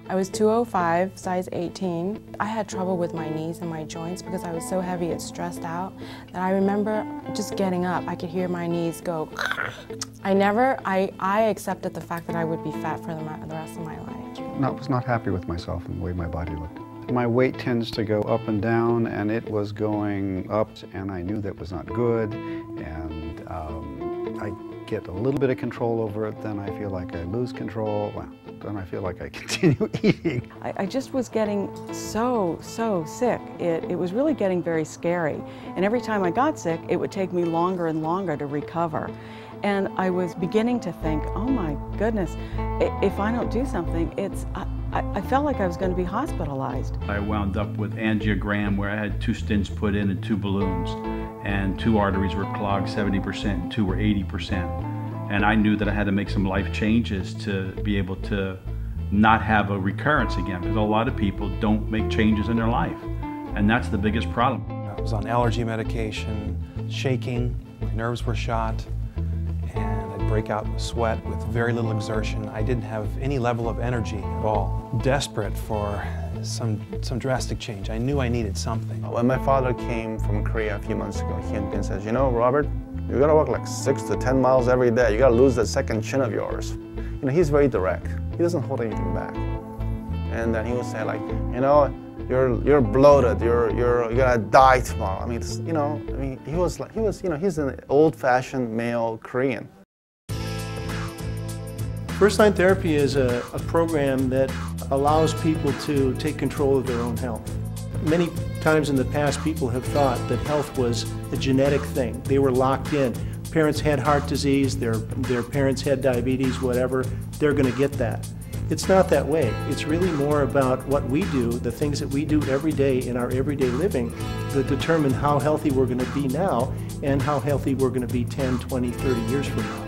I was 205, size 18. I had trouble with my knees and my joints because I was so heavy and stressed out that I remember just getting up. I could hear my knees go. I accepted the fact that I would be fat for the rest of my life. I was not happy with myself and the way my body looked. My weight tends to go up and down, and it was going up, and I knew that was not good, and I get a little bit of control over it, then I feel like I lose control, well, then I feel like I continue eating. I just was getting so sick. It was really getting very scary, and every time I got sick, it would take me longer and longer to recover. And I was beginning to think, oh my goodness, if I don't do something, I felt like I was going to be hospitalized. I wound up with angiogram where I had 2 stents put in and 2 balloons, and 2 arteries were clogged 70% and 2 were 80%. And I knew that I had to make some life changes to be able to not have a recurrence again, because a lot of people don't make changes in their life, and that's the biggest problem. I was on allergy medication, shaking, my nerves were shot, and I'd break out in sweat with very little exertion. I didn't have any level of energy at all. Desperate for some drastic change. I knew I needed something. When my father came from Korea a few months ago, he and says, you know, Robert, you gotta walk like 6 to 10 miles every day. You gotta lose that second chin of yours. You know, he's very direct. He doesn't hold anything back. And then he would say like, you know, you're bloated. You're gonna die tomorrow. I mean, he's an old-fashioned male Korean. Firstline Therapy is a program that allows people to take control of their own health. Many times in the past, people have thought that health was a genetic thing. They were locked in. Parents had heart disease, their parents had diabetes, whatever, they're going to get that. It's not that way. It's really more about what we do, the things that we do every day in our everyday living that determine how healthy we're going to be now and how healthy we're going to be 10, 20, 30 years from now.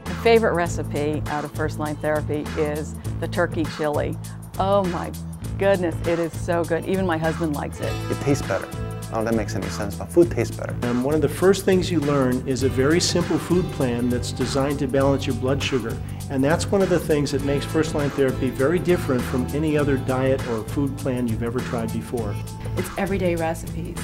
My favorite recipe out of Firstline Therapy is the turkey chili. Oh my goodness, it is so good. Even my husband likes it. It tastes better. I don't know if that makes any sense, but food tastes better. One of the first things you learn is a very simple food plan that's designed to balance your blood sugar. And that's one of the things that makes Firstline Therapy very different from any other diet or food plan you've ever tried before. It's everyday recipes,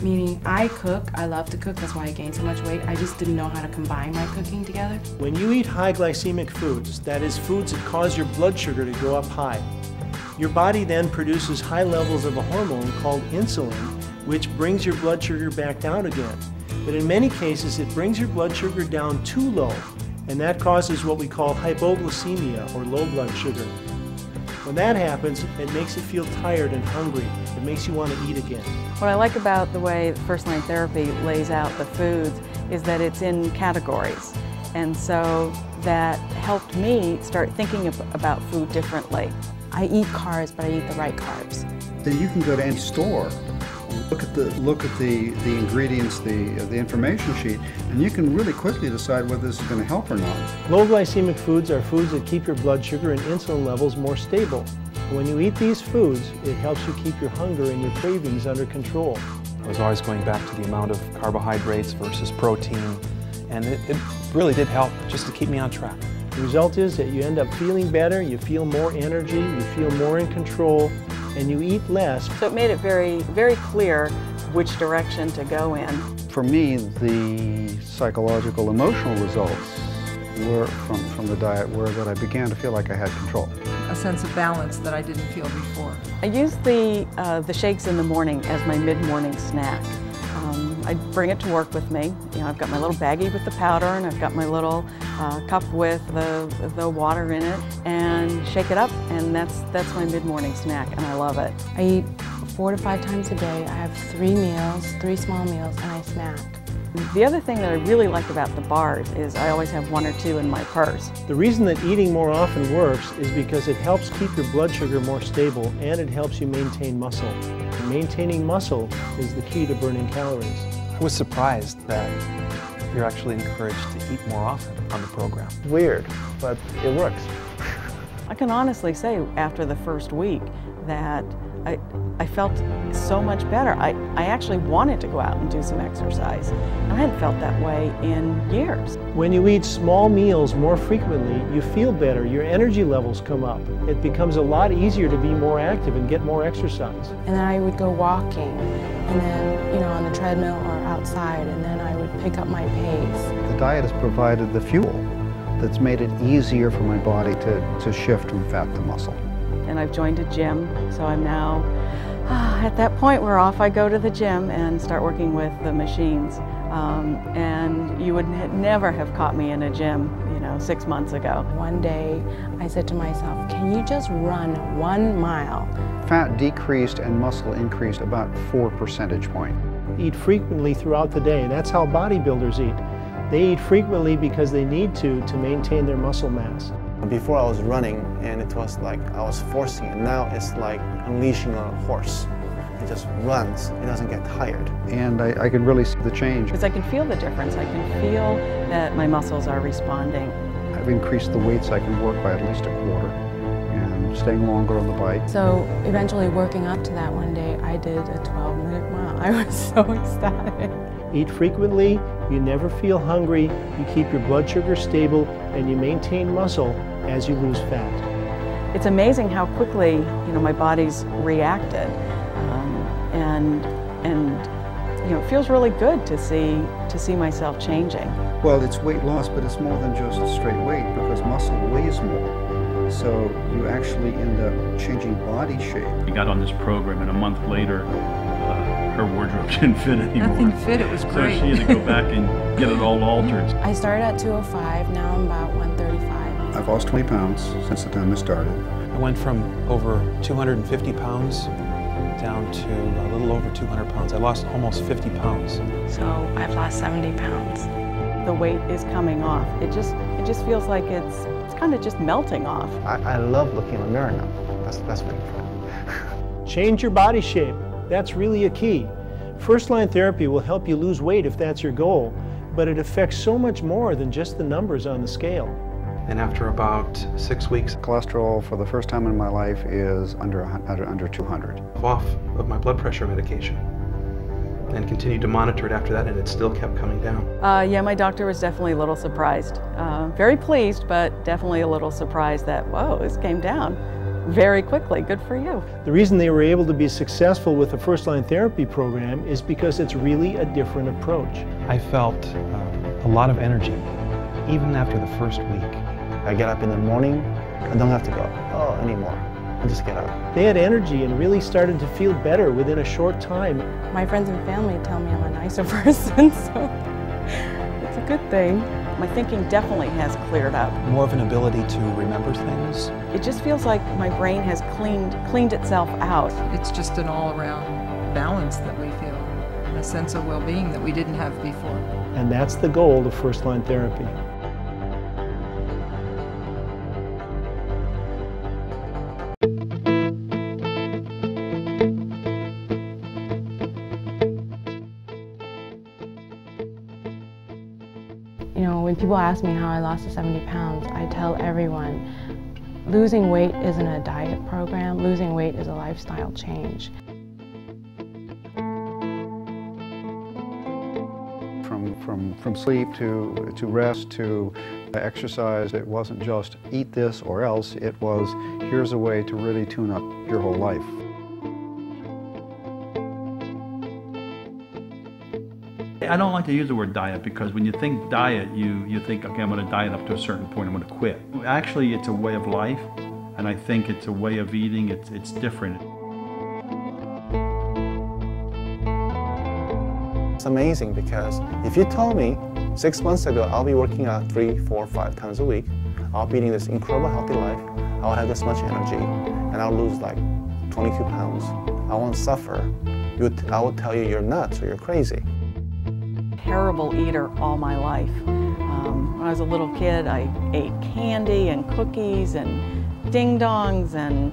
meaning I cook, I love to cook, that's why I gained so much weight. I just didn't know how to combine my cooking together. When you eat high glycemic foods, that is foods that cause your blood sugar to go up high, your body then produces high levels of a hormone called insulin, which brings your blood sugar back down again. But in many cases, it brings your blood sugar down too low, and that causes what we call hypoglycemia, or low blood sugar. When that happens, it makes you feel tired and hungry. It makes you want to eat again. What I like about the way Firstline Therapy lays out the foods is that it's in categories. And so that helped me start thinking about food differently. I eat carbs, but I eat the right carbs. Then you can go to any store, look at the ingredients, the information sheet, and you can really quickly decide whether this is going to help or not. Low glycemic foods are foods that keep your blood sugar and insulin levels more stable. When you eat these foods, it helps you keep your hunger and your cravings under control. I was always going back to the amount of carbohydrates versus protein, and it really did help just to keep me on track. The result is that you end up feeling better, you feel more energy, you feel more in control, and you eat less. So it made it very clear which direction to go in. For me, the psychological, emotional results were from the diet were that I began to feel like I had control. A sense of balance that I didn't feel before. I use the shakes in the morning as my mid-morning snack. I bring it to work with me. You know, I've got my little baggie with the powder, and I've got my little cup with the water in it, and shake it up, and that's my mid-morning snack, and I love it. I eat 4 to 5 times a day. I have 3 meals, 3 small meals, and I snack. The other thing that I really like about the bars is I always have 1 or 2 in my purse. The reason that eating more often works is because it helps keep your blood sugar more stable, and it helps you maintain muscle. And maintaining muscle is the key to burning calories. I was surprised that you're actually encouraged to eat more often on the program. Weird, but it works. I can honestly say after the first week that I felt so much better. I actually wanted to go out and do some exercise. And I hadn't felt that way in years. When you eat small meals more frequently, you feel better, your energy levels come up. It becomes a lot easier to be more active and get more exercise. And then I would go walking, and then, on the treadmill or outside, and then I would pick up my pace. The diet has provided the fuel that's made it easier for my body to shift from fat to muscle. And I've joined a gym, so I'm now at that point where off I go to the gym and start working with the machines. And you would never have caught me in a gym, 6 months ago. One day I said to myself, can you just run 1 mile? Fat decreased and muscle increased about 4 percentage points. Eat frequently throughout the day. That's how bodybuilders eat. They eat frequently because they need to maintain their muscle mass. Before I was running, and it was like I was forcing it. Now it's like unleashing a horse. It just runs, it doesn't get tired. And I can really see the change. Because I can feel the difference. I can feel that my muscles are responding. I've increased the weights I can work by at least 1/4 and staying longer on the bike. So eventually working up to that one day, I did a 12-minute mile. I was so ecstatic. Eat frequently, you never feel hungry, you keep your blood sugar stable, and you maintain muscle as you lose fat. It's amazing how quickly, my body's reacted. It feels really good to see myself changing. Well, it's weight loss, but it's more than just straight weight because muscle weighs more. So you actually end up changing body shape. We got on this program, and a month later, her wardrobe didn't fit anymore. Nothing fit, it was great. So she had to go back and get it all altered. I started at 205, now I'm about 135. I've lost 20 pounds since the time I started. I went from over 250 pounds down to a little over 200 pounds. I lost almost 50 pounds. So I've lost 70 pounds. The weight is coming off. It just feels like it's kind of just melting off. I love looking in the mirror now. That's the best way for it. Change your body shape. That's really a key. Firstline Therapy will help you lose weight if that's your goal, but it affects so much more than just the numbers on the scale. And after about 6 weeks, Cholesterol for the first time in my life is under 200. off of my blood pressure medication and continued to monitor it after that, and it still kept coming down. Yeah, my doctor was definitely a little surprised. Very pleased, but definitely a little surprised that, whoa, this came down very quickly. Good for you. The reason they were able to be successful with the Firstline Therapy program is because it's really a different approach. I felt a lot of energy, even after the first week. I get up in the morning, I don't have to go anymore. I just get up. They had energy and really started to feel better within a short time. My friends and family tell me I'm a nicer person, so it's a good thing. My thinking definitely has cleared up. More of an ability to remember things. It just feels like my brain has cleaned itself out. It's just an all-around balance that we feel, and a sense of well-being that we didn't have before. And that's the goal of Firstline Therapy. When people ask me how I lost the 70 pounds, I tell everyone, losing weight isn't a diet program, losing weight is a lifestyle change. From sleep to rest to exercise, it wasn't just eat this or else, it was here's a way to really tune up your whole life. I don't like to use the word diet because when you think diet, you think, okay, I'm going to diet up to a certain point, I'm going to quit. Actually, it's a way of life, and I think it's a way of eating, it's different. It's amazing because if you told me 6 months ago I'll be working out 3, 4, 5 times a week, I'll be eating this incredible healthy life, I'll have this much energy, and I'll lose like 22 pounds, I won't suffer, I would tell you you're nuts or you're crazy. Terrible eater all my life. When I was a little kid, I ate candy and cookies and ding-dongs and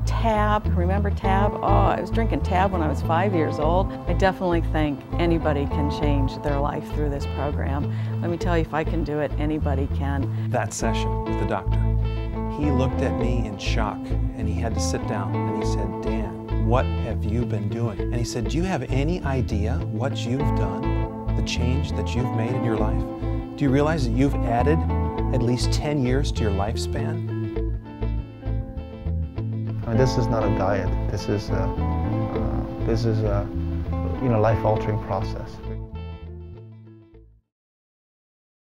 Tab. Remember Tab? Oh, I was drinking Tab when I was 5 years old. I definitely think anybody can change their life through this program. Let me tell you, if I can do it, anybody can. That session with the doctor, he looked at me in shock and he had to sit down and he said, Dan, what have you been doing? And he said, do you have any idea what you've done, the change that you've made in your life? Do you realize that you've added at least 10 years to your lifespan? This is not a diet. This is a life-altering process.